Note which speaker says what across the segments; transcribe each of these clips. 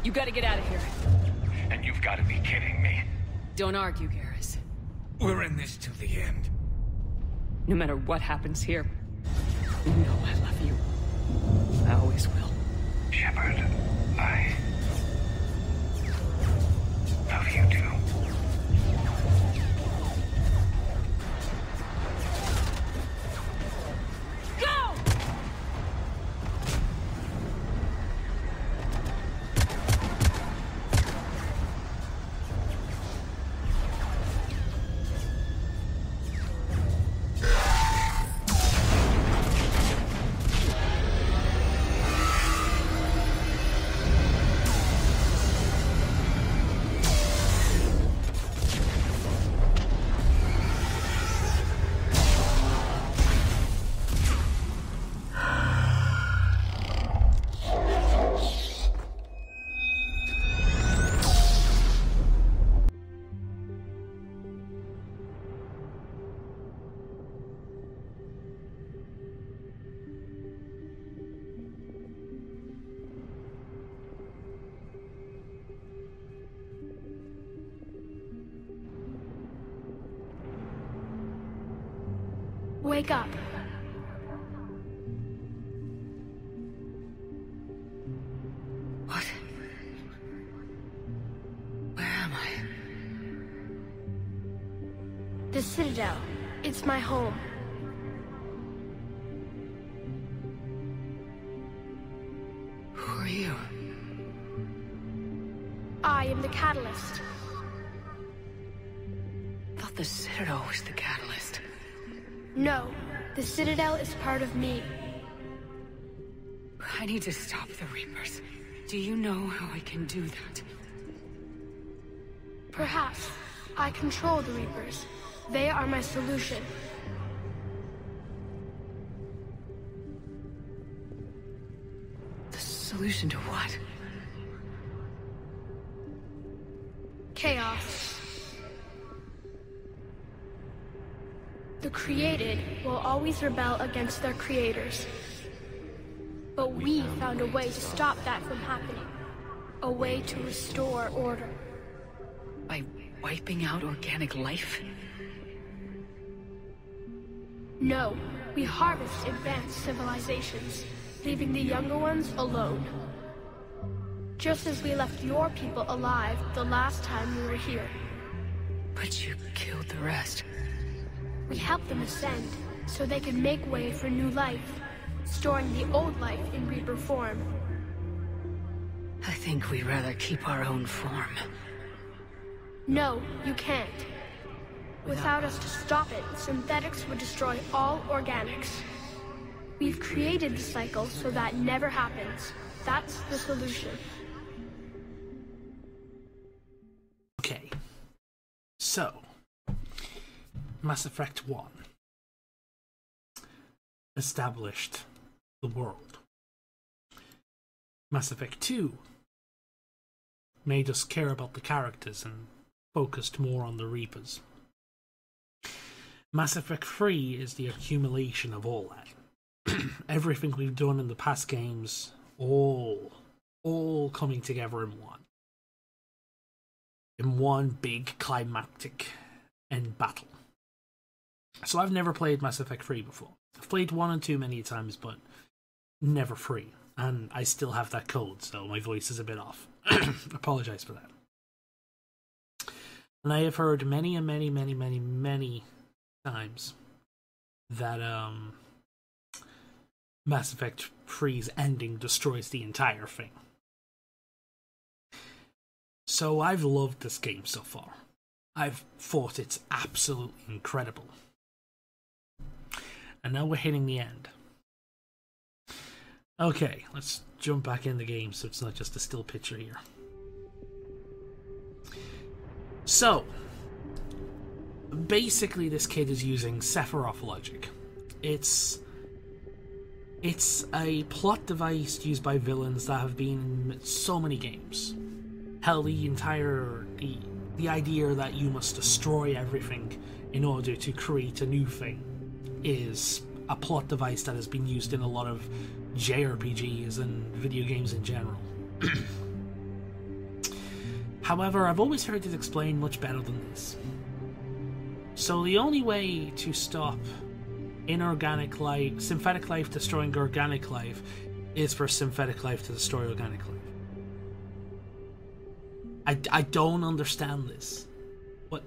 Speaker 1: You gotta get out of here.
Speaker 2: And you've got to be kidding me.
Speaker 1: Don't argue, Garrus.
Speaker 3: We're in this till the end.
Speaker 1: No matter what happens here, you know I love you. I always will.
Speaker 2: Shepard, I love you too.
Speaker 1: Go!
Speaker 4: Wake up.
Speaker 1: What? Where am I?
Speaker 4: The Citadel. It's my home.
Speaker 1: Who are you?
Speaker 4: I am the Catalyst.
Speaker 1: I thought the Citadel was the catalyst.
Speaker 4: No, the Citadel is part of me.
Speaker 1: I need to stop the Reapers. Do you know how I can do that?
Speaker 4: Perhaps. I control the Reapers. They are my solution.
Speaker 1: The solution to what?
Speaker 4: Chaos. The created will always rebel against their creators. But we found a way to stop that from happening. A way to restore order.
Speaker 1: By wiping out organic life?
Speaker 4: No, we harvest advanced civilizations, leaving the younger ones alone. Just as we left your people alive the last time we were here.
Speaker 1: But you killed the rest.
Speaker 4: We helped them ascend, so they could make way for new life, storing the old life in Reaper form.
Speaker 1: I think we'd rather keep our own form.
Speaker 4: No, you can't. Without us to stop it, synthetics would destroy all organics. We've created the cycle so that never happens. That's the solution.
Speaker 5: Okay. So, Mass Effect 1 established the world. Mass Effect 2 made us care about the characters and focused more on the Reapers. Mass Effect 3 is the accumulation of all that. Everything we've done in the past games, all coming together in one. In one big climactic end battle. So I've never played Mass Effect 3 before. I've played 1 and 2 many times, but never 3. And I still have that code, so my voice is a bit off. Apologise for that. And I have heard many and many times that Mass Effect 3's ending destroys the entire thing. So I've loved this game so far. I've thought it's absolutely incredible. And now we're hitting the end. Okay, let's jump back in the game so it's not just a still picture here. So, basically this kid is using Sephiroth logic. It's a plot device used by villains that have been in so many games. Hell, the idea that you must destroy everything in order to create a new thing is a plot device that has been used in a lot of JRPGs and video games in general. However, I've always heard it explained much better than this. So the only way to stop inorganic life, synthetic life destroying organic life, is for synthetic life to destroy organic life. I don't understand this. What?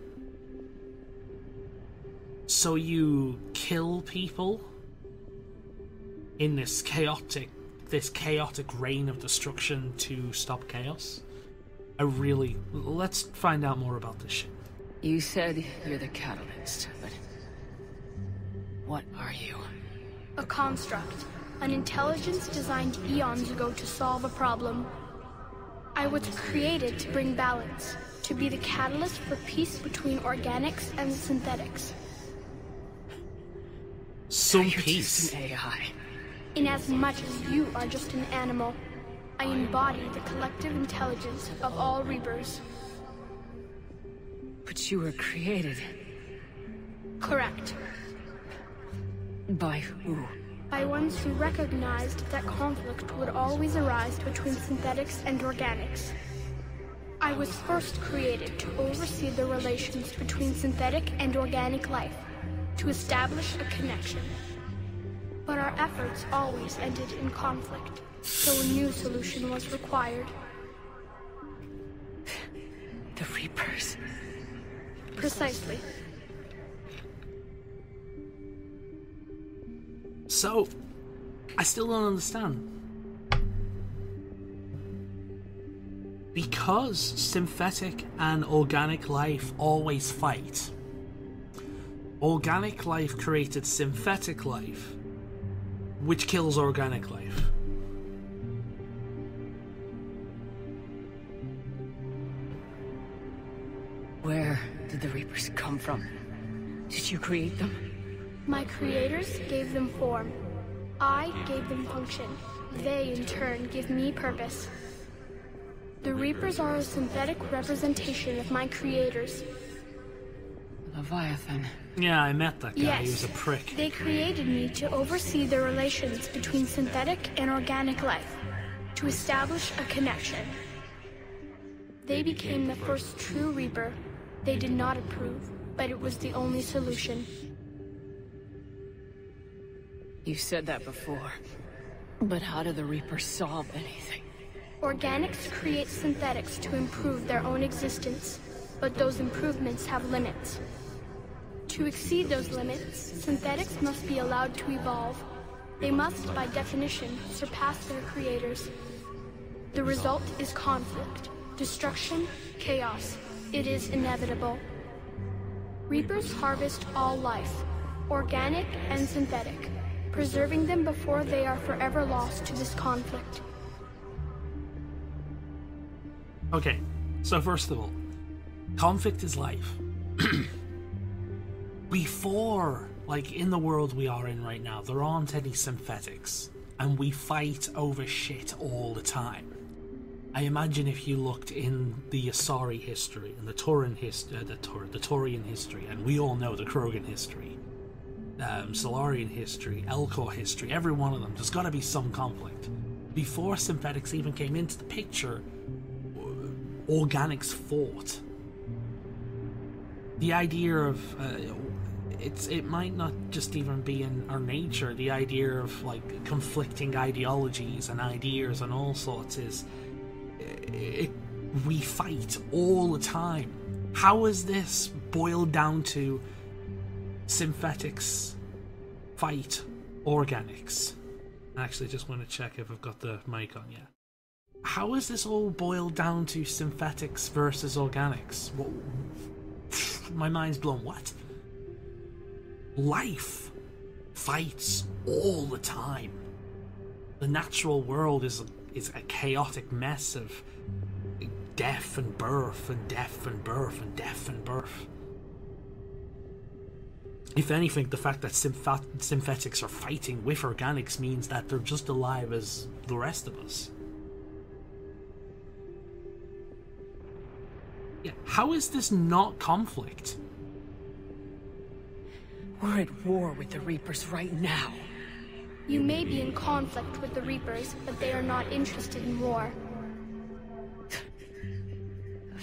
Speaker 5: So you kill people in this chaotic reign of destruction to stop chaos? Let's find out more about this shit.
Speaker 1: You said you're the catalyst, but what are you?
Speaker 4: A construct. An intelligence designed eons ago to solve a problem. I was created to bring balance, to be the catalyst for peace between organics and synthetics.
Speaker 5: Some
Speaker 1: You're
Speaker 5: peace.
Speaker 1: just an AI.
Speaker 4: Inasmuch as you are just an animal, I embody the collective intelligence of all Reapers.
Speaker 1: But you were created
Speaker 4: Correct.
Speaker 1: by who?
Speaker 4: By ones who recognized that conflict would always arise between synthetics and organics. I was first created to oversee the relations between synthetic and organic life, to establish a connection. But our efforts always ended in conflict, so a new solution was required.
Speaker 1: The Reapers.
Speaker 4: Precisely.
Speaker 5: So, I still don't understand. Because synthetic and organic life always fight, organic life created synthetic life, which kills organic life.
Speaker 1: Where did the Reapers come from? Did you create them?
Speaker 4: My creators gave them form. I gave them function. They, in turn, give me purpose. The Reapers are a synthetic representation of my creators.
Speaker 1: Leviathan.
Speaker 5: Yeah, I met that guy.
Speaker 4: Yes,
Speaker 5: He was a prick.
Speaker 4: they created me to oversee the relations between synthetic and organic life, to establish a connection. They became the first true Reaper. They did not approve, but it was the only solution.
Speaker 1: You said that before. But how do the Reapers solve anything?
Speaker 4: Organics create synthetics to improve their own existence, but those improvements have limits. To exceed those limits, synthetics must be allowed to evolve. They must, by definition, surpass their creators. The result is conflict, destruction, chaos. It is inevitable. Reapers harvest all life, organic and synthetic, preserving them before they are forever lost to this conflict.
Speaker 5: Okay, so first of all, conflict is life. Before, like in the world we are in right now, there aren't any synthetics, and we fight over shit all the time. I imagine if you looked in the Asari history, and the Tauran history, the Taurian history, and we all know the Krogan history, Solarian history, Elcor history, every one of them, there's got to be some conflict. Before synthetics even came into the picture, organics fought. The idea of it might not just even be in our nature. The idea of like conflicting ideologies and ideas and all sorts is we fight all the time. How is this boiled down to synthetics fight organics? I actually just want to check if I've got the mic on yet. How is this all boiled down to synthetics versus organics? What? My mind's blown. What? Life fights all the time. The natural world is a chaotic mess of death and birth and death and birth and death and birth. If anything, the fact that synthetics are fighting with organics means that they're just alive as the rest of us. Yeah, how is this not conflict?
Speaker 1: We're at war with the Reapers right now.
Speaker 4: You may be in conflict with the Reapers, but they are not interested in war.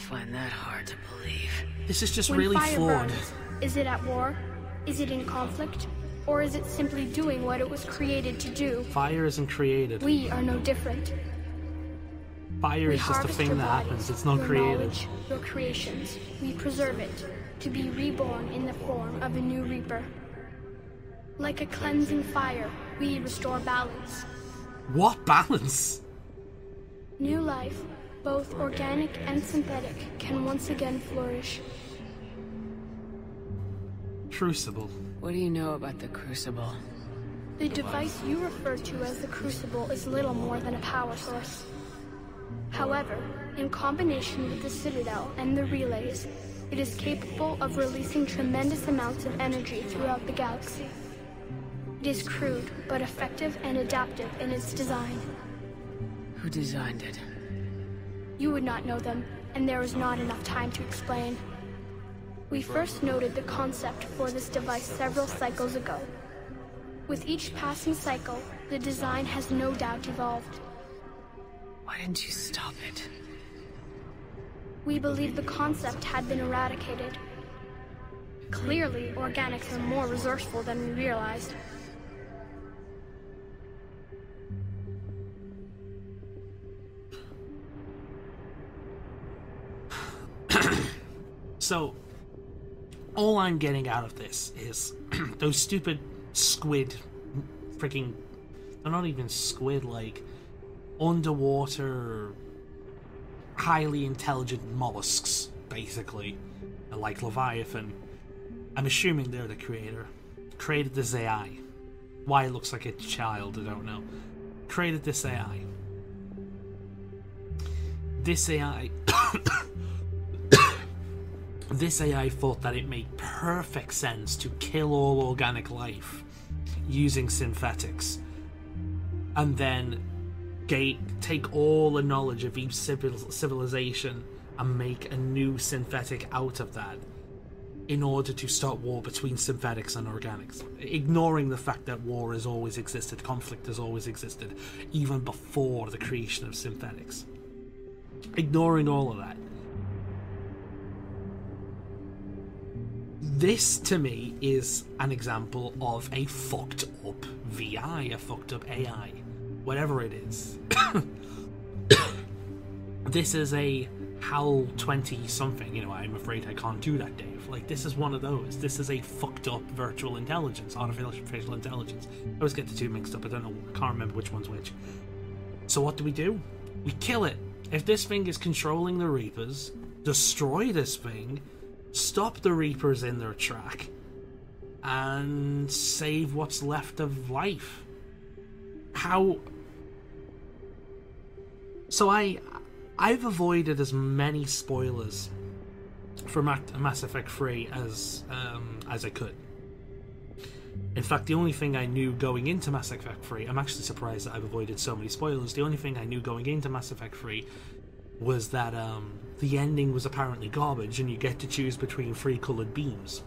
Speaker 1: find that hard to believe.
Speaker 5: This is just
Speaker 4: When
Speaker 5: really
Speaker 4: fire
Speaker 5: flawed.
Speaker 4: burns, is it at war? Is it in conflict? Or is it simply doing what it was created to do?
Speaker 5: Fire isn't created.
Speaker 4: We are no different.
Speaker 5: Fire
Speaker 4: We
Speaker 5: is just a
Speaker 4: harvest
Speaker 5: thing
Speaker 4: your
Speaker 5: that
Speaker 4: bodies,
Speaker 5: happens. It's not
Speaker 4: your
Speaker 5: created.
Speaker 4: knowledge, your creations. We preserve it, to be reborn in the form of a new Reaper. Like a cleansing fire, we restore balance.
Speaker 5: What balance?
Speaker 4: New life, both organic and synthetic, can once again flourish.
Speaker 5: Crucible.
Speaker 1: What do you know about the Crucible?
Speaker 4: The device you refer to as the Crucible is little more than a power source. However, in combination with the Citadel and the relays, it is capable of releasing tremendous amounts of energy throughout the galaxy. It is crude, but effective and adaptive in its design.
Speaker 1: Who designed it?
Speaker 4: You would not know them, and there is not enough time to explain. We first noted the concept for this device several cycles ago. With each passing cycle, the design has no doubt evolved.
Speaker 1: Why didn't you stop it?
Speaker 4: We believed the concept had been eradicated. Clearly, organics are more resourceful than we realized.
Speaker 5: So, all I'm getting out of this is those stupid squid, freaking, they're not even squid, like underwater, highly intelligent mollusks, basically, like Leviathan. I'm assuming they're the creator. Created this AI. Why it looks like a child, I don't know. Created this AI. This AI... This AI thought that it made perfect sense to kill all organic life using synthetics, and then take all the knowledge of each civilization and make a new synthetic out of that in order to start war between synthetics and organics, ignoring the fact that war has always existed, conflict has always existed, even before the creation of synthetics. Ignoring all of that. This, to me, is an example of a fucked up VI, a fucked up AI, whatever it is. This is a HAL 20-something, you know, I'm afraid I can't do that, Dave. Like, this is one of those. This is a fucked up virtual intelligence, artificial intelligence. I always get the two mixed up, I can't remember which one's which. So what do? We kill it. If this thing is controlling the Reapers, destroy this thing, stop the Reapers in their track, and save what's left of life. How? So I've avoided as many spoilers for Mass Effect 3 as I could. In fact, the only thing I knew going into Mass Effect 3, I'm actually surprised that I've avoided so many spoilers. The only thing I knew going into Mass Effect 3 was that the ending was apparently garbage, and you get to choose between 3 coloured beams.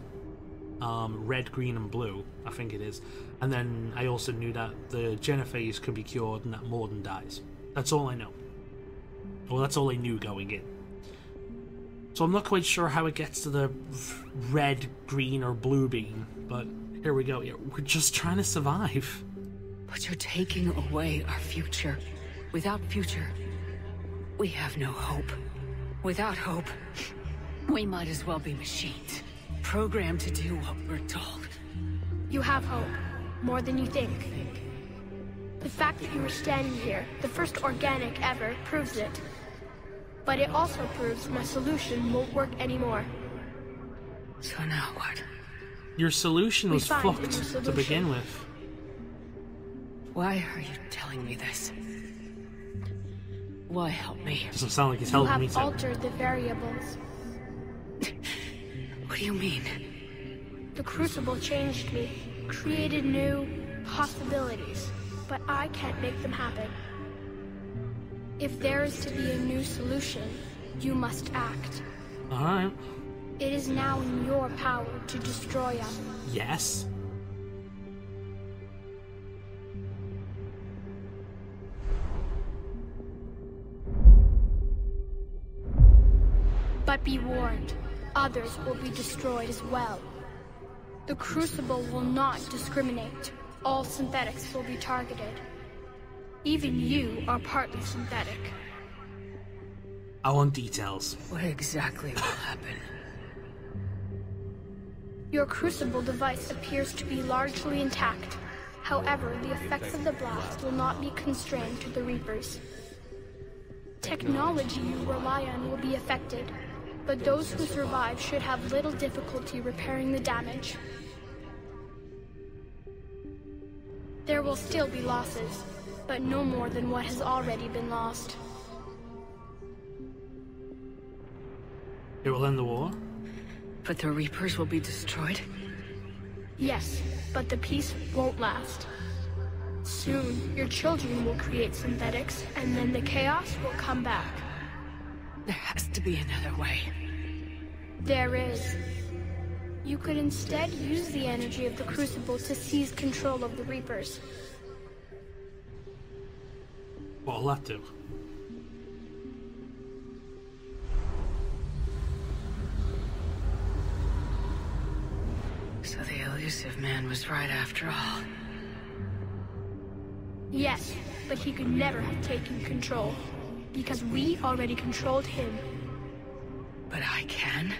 Speaker 5: Red, green and blue, I think it is. And then I also knew that the Genophage could be cured and that Morden dies. That's all I know. Well, that's all I knew going in. So I'm not quite sure how it gets to the red, green or blue beam, but here we go. We're just trying to survive.
Speaker 1: But you're taking away our future. Without future, we have no hope. Without hope, we might as well be machines, programmed to do what we're told.
Speaker 4: You have hope, more than you think. The fact that you are standing here, the first organic ever, proves it. But it also proves my solution won't work anymore.
Speaker 1: So now what?
Speaker 5: Your solution was
Speaker 4: find a new
Speaker 5: fucked to
Speaker 4: solution.
Speaker 5: begin with.
Speaker 1: Why are you telling me this? Why help me?
Speaker 5: Doesn't sound like he's
Speaker 4: You
Speaker 5: helping
Speaker 4: have
Speaker 5: me to.
Speaker 4: altered the variables.
Speaker 1: What do you mean?
Speaker 4: The Crucible changed me, created new possibilities, but I can't make them happen. If there is to be a new solution, you must act.
Speaker 5: Alright.
Speaker 4: It is now in your power to destroy us.
Speaker 5: Yes.
Speaker 4: But be warned, others will be destroyed as well. The Crucible will not discriminate. All synthetics will be targeted. Even you are partly synthetic.
Speaker 5: I want details.
Speaker 1: What exactly will happen?
Speaker 4: Your Crucible device appears to be largely intact. However, the effects of the blast will not be constrained to the Reapers. Technology you rely on will be affected, but those who survive should have little difficulty repairing the damage. There will still be losses, but no more than what has already been lost.
Speaker 5: It will end the war?
Speaker 1: But the Reapers will be destroyed?
Speaker 4: Yes, but the peace won't last. Soon, your children will create synthetics, and then the chaos will come back.
Speaker 1: There has to be another way.
Speaker 4: There is. You could instead use the energy of the Crucible to seize control of the Reapers.
Speaker 5: What'll that do?
Speaker 1: So the elusive man was right after all.
Speaker 4: Yes, but he could never have taken control, because we already controlled him.
Speaker 1: But I can?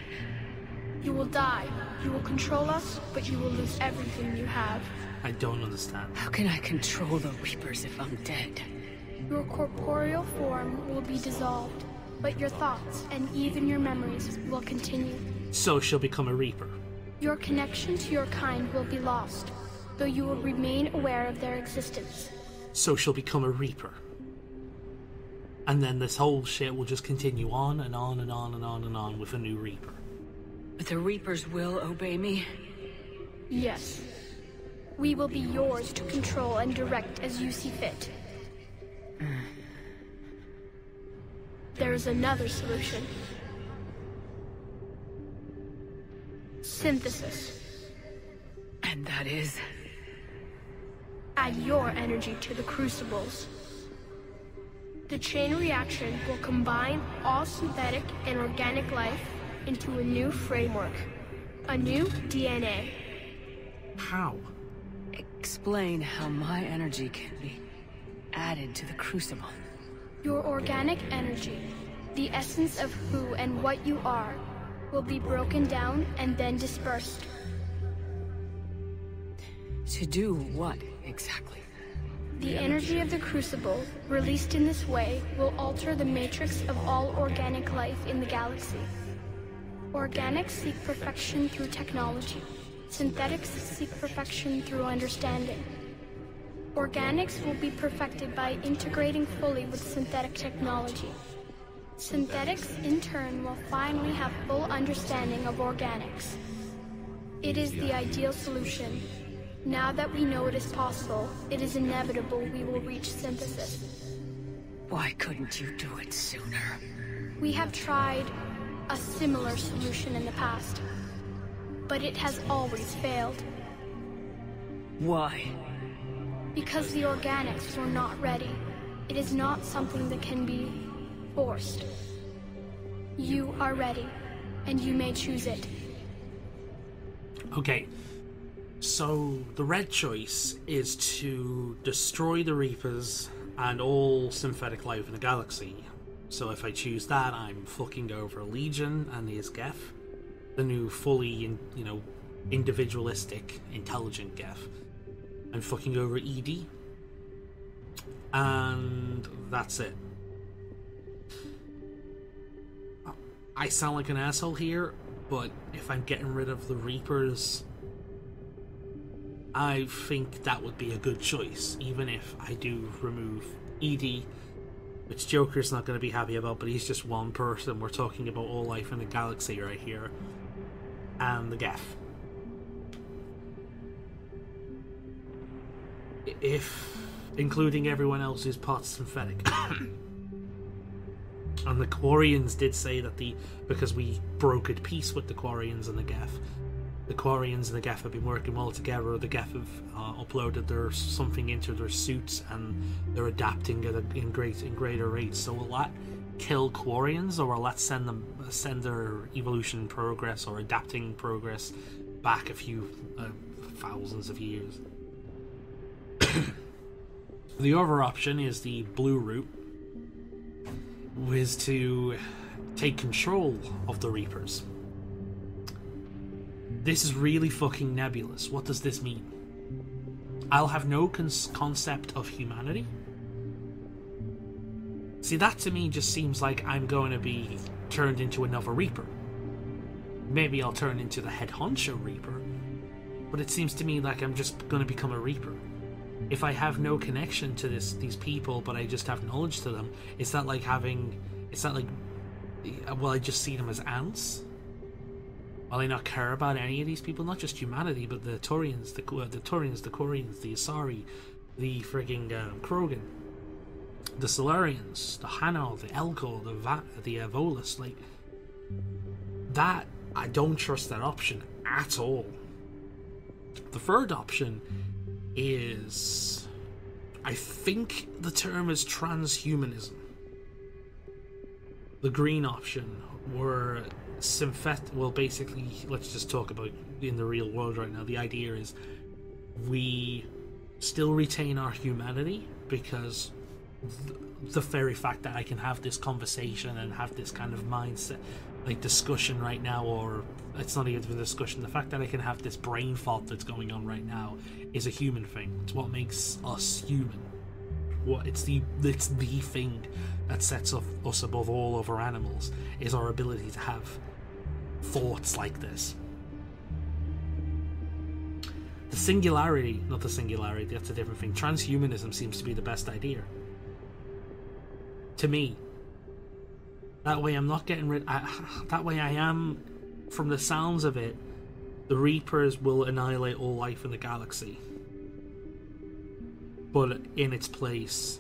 Speaker 4: You will die. You will control us, but you will lose everything you have.
Speaker 5: I don't understand.
Speaker 1: How can I control the Reapers if I'm dead?
Speaker 4: Your corporeal form will be dissolved, but your thoughts and even your memories will continue.
Speaker 5: So she'll become a Reaper.
Speaker 4: Your connection to your kind will be lost, though you will remain aware of their existence.
Speaker 5: So she'll become a Reaper. And then this whole shit will just continue on and on and on and on and on with a new Reaper.
Speaker 1: But the Reapers will obey me?
Speaker 4: Yes. We will be yours to control and direct as you see fit. There is another solution. Synthesis.
Speaker 1: And that is?
Speaker 4: Add your energy to the Crucibles. The chain reaction will combine all synthetic and organic life into a new framework. A new DNA.
Speaker 5: How?
Speaker 1: Explain how my energy can be added to the Crucible.
Speaker 4: Your organic energy, the essence of who and what you are, will be broken down and then dispersed.
Speaker 1: To do what, exactly?
Speaker 4: The energy of the Crucible, released in this way, will alter the matrix of all organic life in the galaxy. Organics seek perfection through technology. Synthetics seek perfection through understanding. Organics will be perfected by integrating fully with synthetic technology. Synthetics, in turn, will finally have full understanding of organics. It is the ideal solution. Now that we know it is possible, it is inevitable we will reach synthesis.
Speaker 1: Why couldn't you do it sooner?
Speaker 4: We have tried a similar solution in the past, but it has always failed.
Speaker 1: Why?
Speaker 4: Because the organics were not ready. It is not something that can be forced. You are ready, and you may choose it.
Speaker 5: Okay. So the red choice is to destroy the Reapers and all synthetic life in the galaxy. So if I choose that, I'm fucking over Legion and his Geth, the new fully, individualistic, intelligent Geth. I'm fucking over ED, and that's it. I sound like an asshole here, but if I'm getting rid of the Reapers, I think that would be a good choice, even if I do remove ED, which Joker's not going to be happy about, but he's just one person. We're talking about all life in the galaxy right here. And the Geth. If including everyone else is part synthetic. And the Quarians did say that because we brokered peace with the Quarians and the Geth, the Quarians and the Geth have been working well together. The Geth have uploaded their something into their suits, and they're adapting at in greater rates. So will that kill Quarians, or will that send their evolution progress or adapting progress back a few thousands of years? The other option is the blue route, is to take control of the Reapers. This is really fucking nebulous. What does this mean? I'll have no concept of humanity. See, that to me just seems like I'm going to be turned into another Reaper. Maybe I'll turn into the head honcho Reaper, but it seems to me like I'm just going to become a Reaper. If I have no connection to these people, but I just have knowledge to them, is that like will I just see them as ants? Will I not care about any of these people? Not just humanity, but the Turians, the Turians, the Quarians, the Asari, the frigging Krogan, the Solarians, the Hanau, the Elko, the Volus. Like that, I don't trust that option at all. The third option is, I think the term is transhumanism. The green option, where well, basically, let's just talk about in the real world right now. The idea is we still retain our humanity, because the very fact that I can have this conversation and have this kind of mindset, like discussion right now, or it's not even a discussion, the fact that I can have this brain thought that's going on right now is a human thing. It's what makes us human. It's the thing that sets us above all other animals, is our ability to have thoughts like this. Not the singularity, that's a different thing. Transhumanism seems to be the best idea. To me. That way I'm not getting that way I am, from the sounds of it, the Reapers will annihilate all life in the galaxy. But in its place,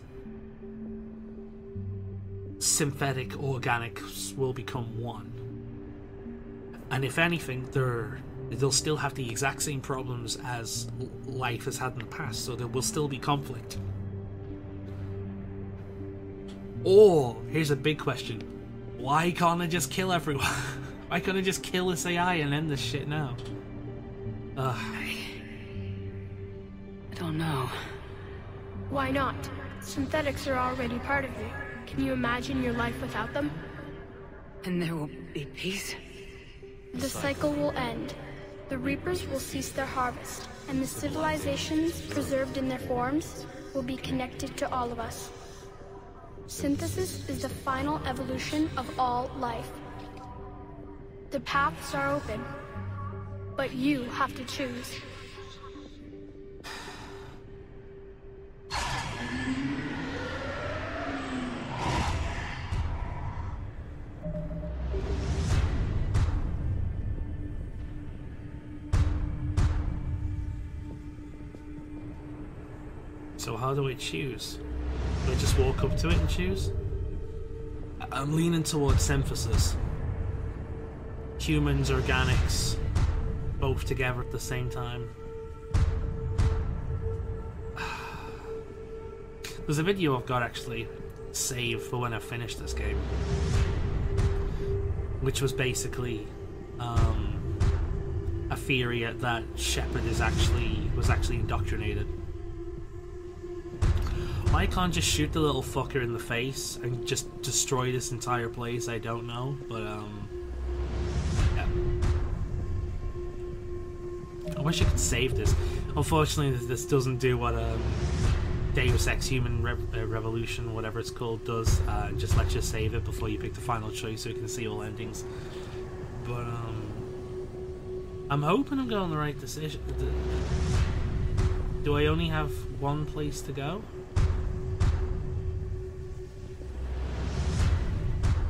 Speaker 5: synthetic organics will become one. And if anything, they'll still have the exact same problems as life has had in the past, so there will still be conflict. Or, here's a big question. Why can't I just kill everyone? Why can't I just kill this AI and end this shit now?
Speaker 1: I don't know.
Speaker 4: Why not? Synthetics are already part of you. Can you imagine your life without them?
Speaker 1: And there will be peace?
Speaker 4: The cycle will end. The Reapers will cease their harvest, and the civilizations preserved in their forms will be connected to all of us. Synthesis is the final evolution of all life. The paths are open, but you have to choose.
Speaker 5: So how do I choose? Do I just walk up to it and choose? I'm leaning towards synthesis. Humans, organics, both together at the same time. There's a video I've got actually saved for when I finish this game, which was basically a theory that Shepard was actually indoctrinated. Why can't just shoot the little fucker in the face and just destroy this entire place? I don't know, but yeah. I wish I could save this. Unfortunately, this doesn't do what Deus Ex Human Revolution, whatever it's called, does. Just lets you save it before you pick the final choice, so you can see all endings. But I'm hoping I'm going the right decision. Do I only have one place to go?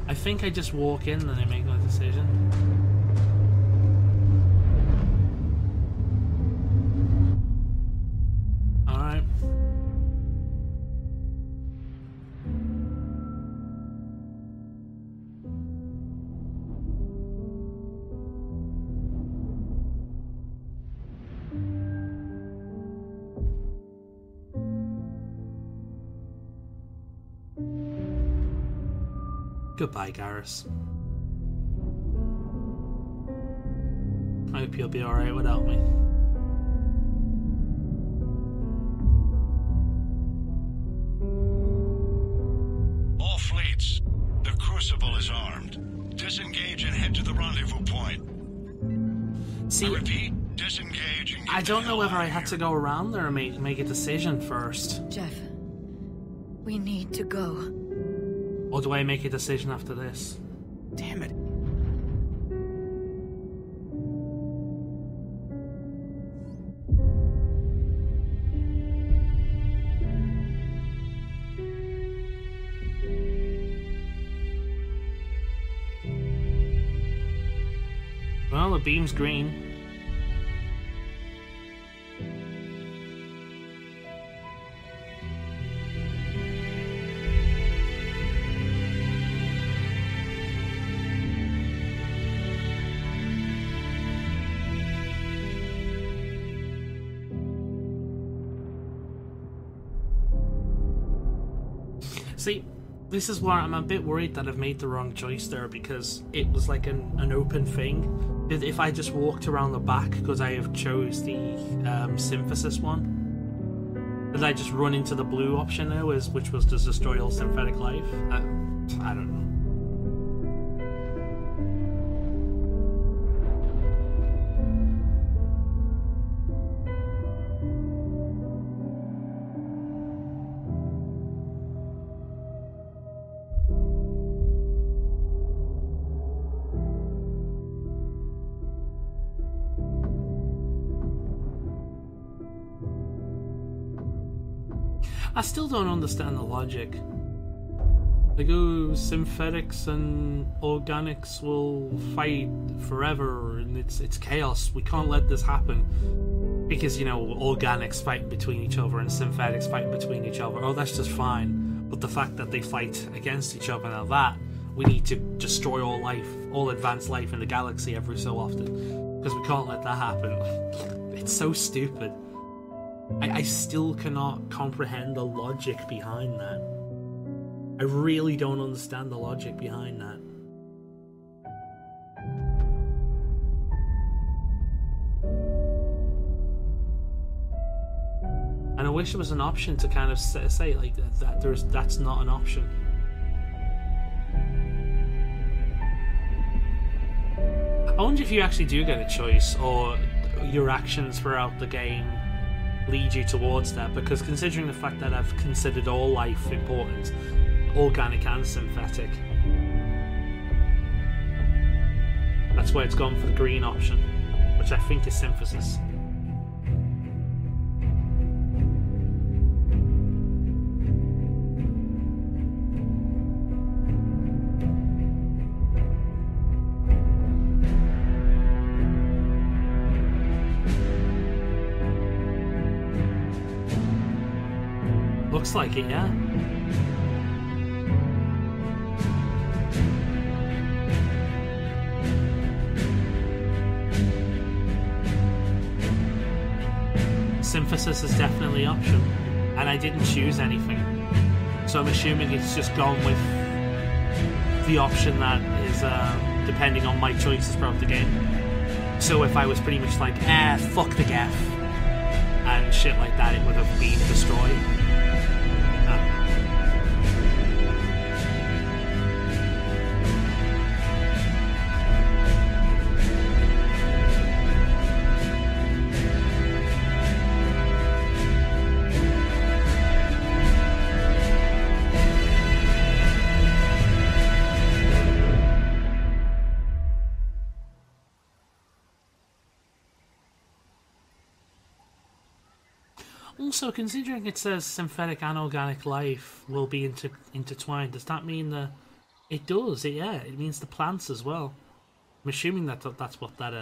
Speaker 5: I think I just walk in and I make my decision. Alright. Goodbye, Garrus. I hope you'll be alright without me.
Speaker 6: All fleets. The Crucible is armed. Disengage and head to the rendezvous point.
Speaker 5: See,
Speaker 6: I repeat, disengage and get
Speaker 5: I don't know whether I had
Speaker 6: here.
Speaker 5: to go around there and make a decision first.
Speaker 1: Jeff, we need to go.
Speaker 5: Or do I make a decision after this?
Speaker 3: Damn it.
Speaker 5: Well, the beam's green. See, this is why I'm a bit worried that I've made the wrong choice there, because it was like an open thing. If I just walked around the back, because I have chose the synthesis one, did I just run into the blue option now, which was to destroy all synthetic life? I don't know. I still don't understand the logic. Like, oh, synthetics and organics will fight forever, and it's chaos. We can't let this happen. Because, you know, organics fighting between each other and synthetics fighting between each other. Oh, that's just fine. But the fact that they fight against each other, now that, we need to destroy all life, all advanced life in the galaxy every so often. Because we can't let that happen. It's so stupid. I still cannot comprehend the logic behind that. I really don't understand the logic behind that. And I wish there was an option to kind of say like that's not an option. I wonder if you actually do get a choice, or your actions throughout the game lead you towards that, because considering the fact that I've considered all life important, organic and synthetic, that's why it's gone for the green option, which I think is synthesis. Looks like it, yeah. Synthesis is definitely an option, and I didn't choose anything, so I'm assuming it's just gone with the option that is depending on my choices throughout the game. So if I was pretty much like, fuck the Geth and shit like that, it would have been destroyed. Also, considering it says synthetic and organic life will be intertwined, does that mean that it does? Yeah, it means the plants as well. I'm assuming that that's what that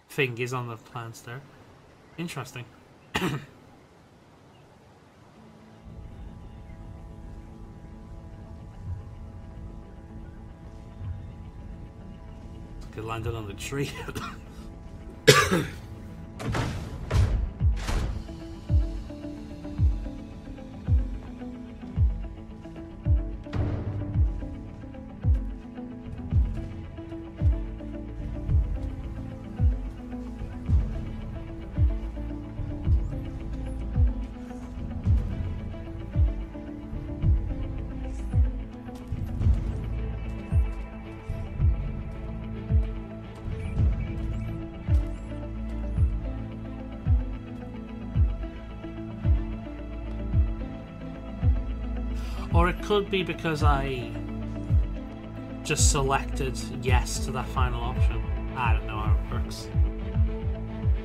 Speaker 5: thing is on the plants there. Interesting. I landed on the tree. Or it could be because I just selected yes to that final option. I don't know how it works.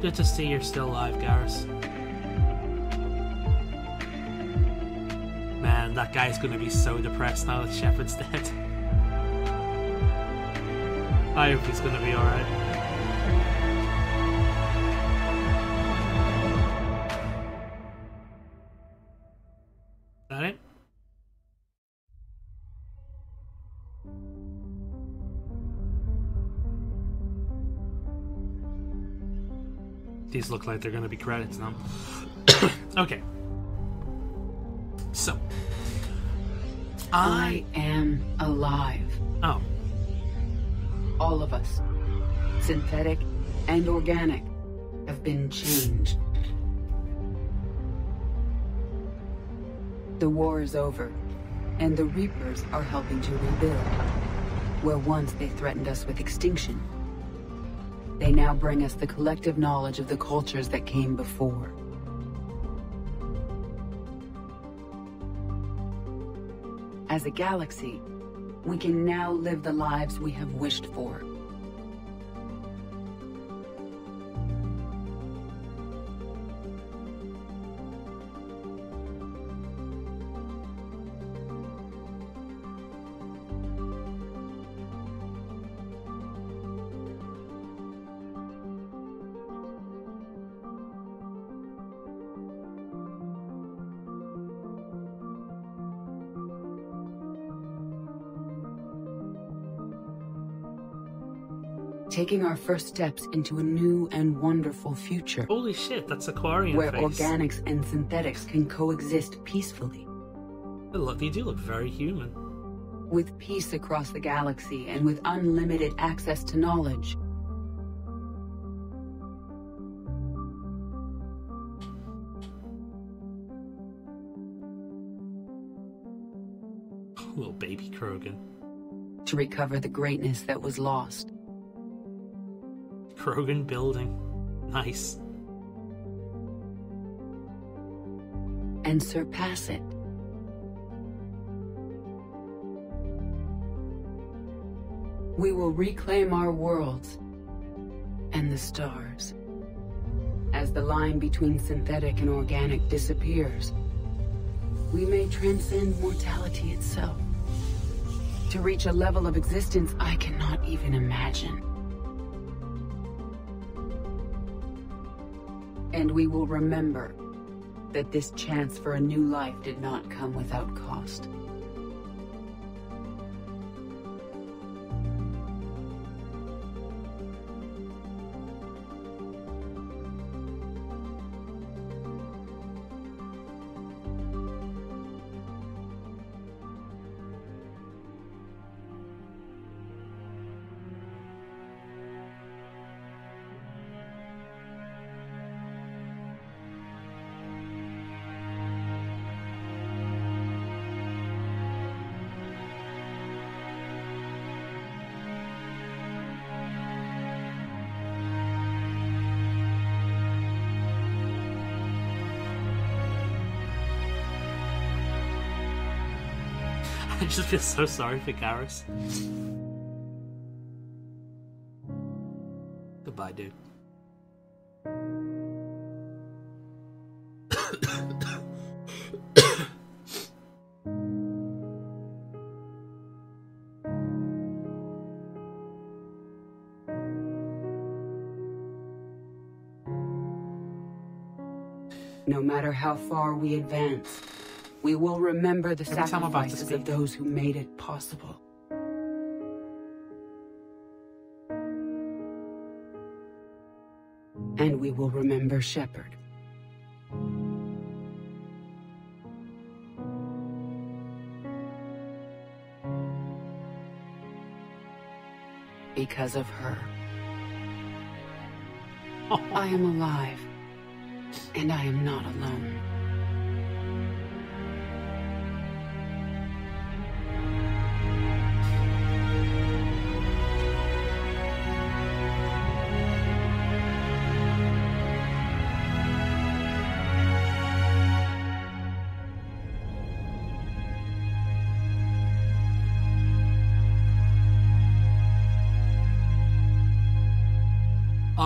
Speaker 5: Good to see you're still alive, Garrus. Man, that guy's gonna be so depressed now that Shepard's dead. I hope he's gonna be alright. That it? These look like they're gonna be credits now. Okay. So.
Speaker 1: I am alive.
Speaker 5: Oh.
Speaker 1: All of us, synthetic and organic, have been changed. The war is over, and the Reapers are helping to rebuild. Where once they threatened us with extinction, they now bring us the collective knowledge of the cultures that came before. As a galaxy, we can now live the lives we have wished for. Taking our first steps into a new and wonderful future.
Speaker 5: Holy shit, that's Aquarian
Speaker 1: where
Speaker 5: face.
Speaker 1: organics and synthetics can coexist peacefully.
Speaker 5: Look, they do look very human.
Speaker 1: With peace across the galaxy and with unlimited access to knowledge.
Speaker 5: Little baby Krogan.
Speaker 1: To recover the greatness that was lost.
Speaker 5: Krogan building. Nice.
Speaker 1: And surpass it. We will reclaim our worlds and the stars. As the line between synthetic and organic disappears, we may transcend mortality itself. To reach a level of existence I cannot even imagine. And we will remember that this chance for a new life did not come without cost.
Speaker 5: I just feel so sorry for Garrus. Goodbye, dude.
Speaker 1: No matter how far we advance, we will remember the sacrifices of those who made it possible. And we will remember Shepard. Because of her. I am alive, and I am not alone.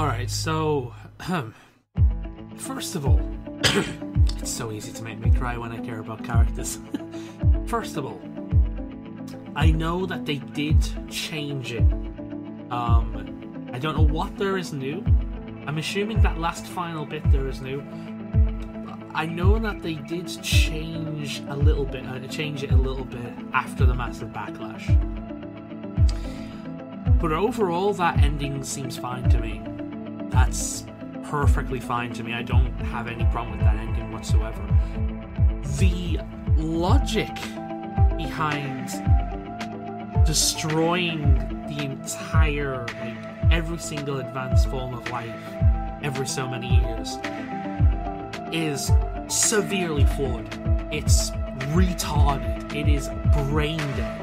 Speaker 5: Alright, so... first of all... it's so easy to make me cry when I care about characters. First of all, I know that they did change it. I don't know what there is new. I'm assuming that last final bit there is new. I know that they did change a little bit, change it a little bit after the massive backlash. But overall, that ending seems fine to me. That's perfectly fine to me. I don't have any problem with that ending whatsoever. The logic behind destroying the entire, like, every single advanced form of life every so many years is severely flawed. It's retarded. It is brain dead.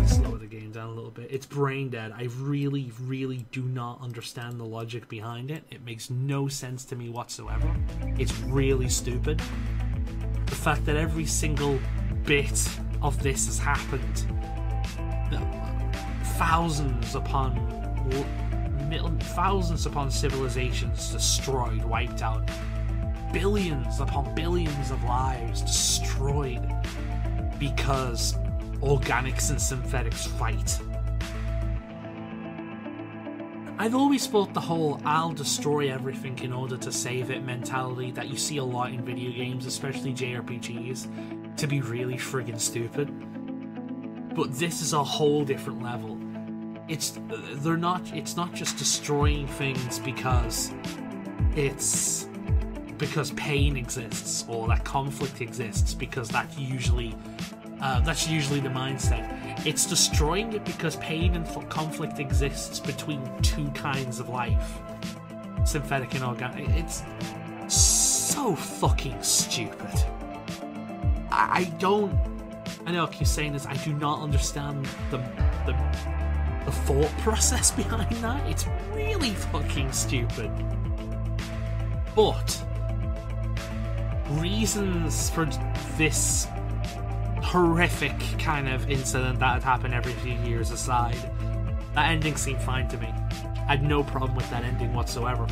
Speaker 5: Slow the game down a little bit. It's brain dead. I really, really do not understand the logic behind it. It makes no sense to me whatsoever. It's really stupid. The fact that every single bit of this has happened, thousands upon civilizations destroyed, wiped out, billions upon billions of lives destroyed because organics and synthetics fight. I've always thought the whole "I'll destroy everything in order to save it" mentality that you see a lot in video games, especially JRPGs, to be really friggin' stupid. But this is a whole different level. It's not just destroying things because pain exists or that conflict exists, because that's usually the mindset. It's destroying it because pain and conflict exists between two kinds of life, synthetic and organic. It's so fucking stupid. I know I keep saying this, I do not understand the thought process behind that. It's really fucking stupid. But reasons for this horrific kind of incident that had happened every few years aside, that ending seemed fine to me. I had no problem with that ending whatsoever.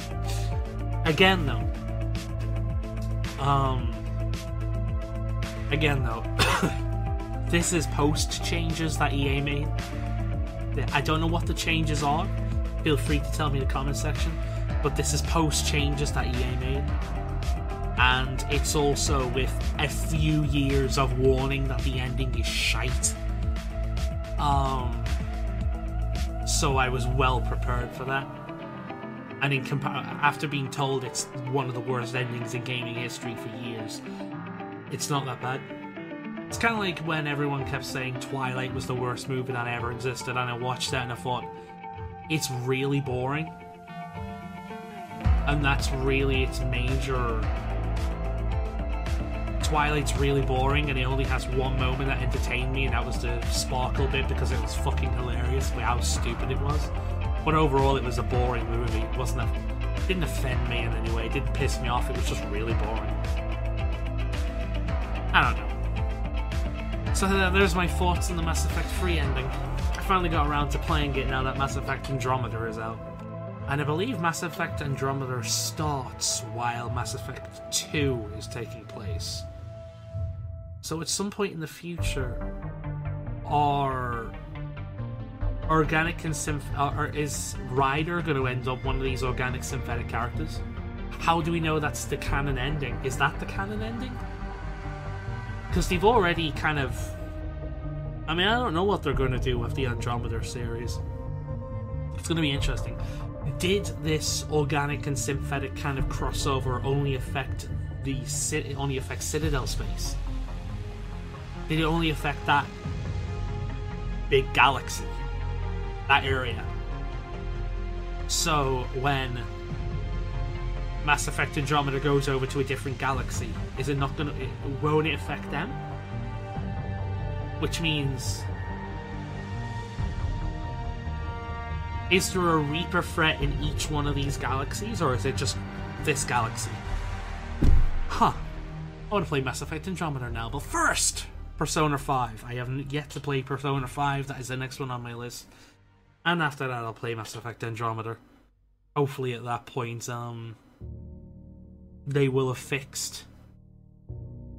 Speaker 5: Again though, this is post changes that EA made. I don't know what the changes are. Feel free to tell me in the comment section. But this is post changes that EA made. And it's also with a few years of warning that the ending is shite. So I was well prepared for that. And after being told it's one of the worst endings in gaming history for years, it's not that bad. It's kind of like when everyone kept saying Twilight was the worst movie that ever existed, and I watched that and I thought, it's really boring. And that's really its major... Twilight's really boring, and it only has one moment that entertained me, and that was the sparkle bit, because it was fucking hilarious with how stupid it was. But overall, it was a boring movie. It didn't offend me in any way. It didn't piss me off. It was just really boring. I don't know. So there's my thoughts on the Mass Effect 3 ending. I finally got around to playing it now that Mass Effect Andromeda is out. And I believe Mass Effect Andromeda starts while Mass Effect 2 is taking place. So at some point in the future, are organic and is Ryder going to end up one of these organic synthetic characters? How do we know that's the canon ending? Is that the canon ending? Because they've already kind of... I mean, I don't know what they're going to do with the Andromeda series. It's going to be interesting. Did this organic and synthetic kind of crossover only affect Citadel space? Did it only affect that big galaxy? That area? So when Mass Effect Andromeda goes over to a different galaxy, is it not gonna... won't it affect them? Which means... is there a Reaper threat in each one of these galaxies, or is it just this galaxy? Huh. I want to play Mass Effect Andromeda now, but first, Persona 5. I haven't yet to play Persona 5, that is the next one on my list. And after that, I'll play Mass Effect Andromeda. Hopefully at that point, they will have fixed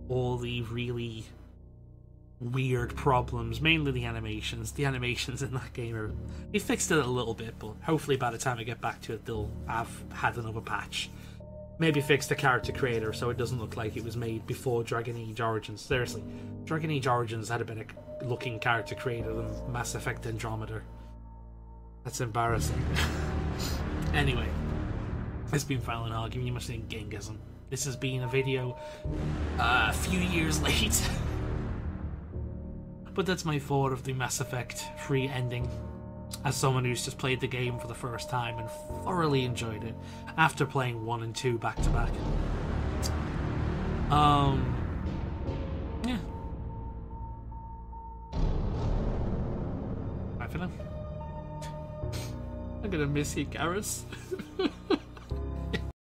Speaker 5: all the really weird problems, mainly the animations. The animations in that game are... They fixed it a little bit, but hopefully by the time I get back to it, they'll have had another patch. Maybe fix the character creator so it doesn't look like it was made before Dragon Age Origins. Seriously, Dragon Age Origins had a better looking character creator than Mass Effect Andromeda. That's embarrassing. Anyway, it's been Fallon Hall, giving you much in Gengism. This has been a video a few years late. But that's my thought of the Mass Effect 3 ending, as someone who's just played the game for the first time and thoroughly enjoyed it after playing 1 and 2 back to back. Yeah. Bye for now. I'm gonna miss you, Garrus.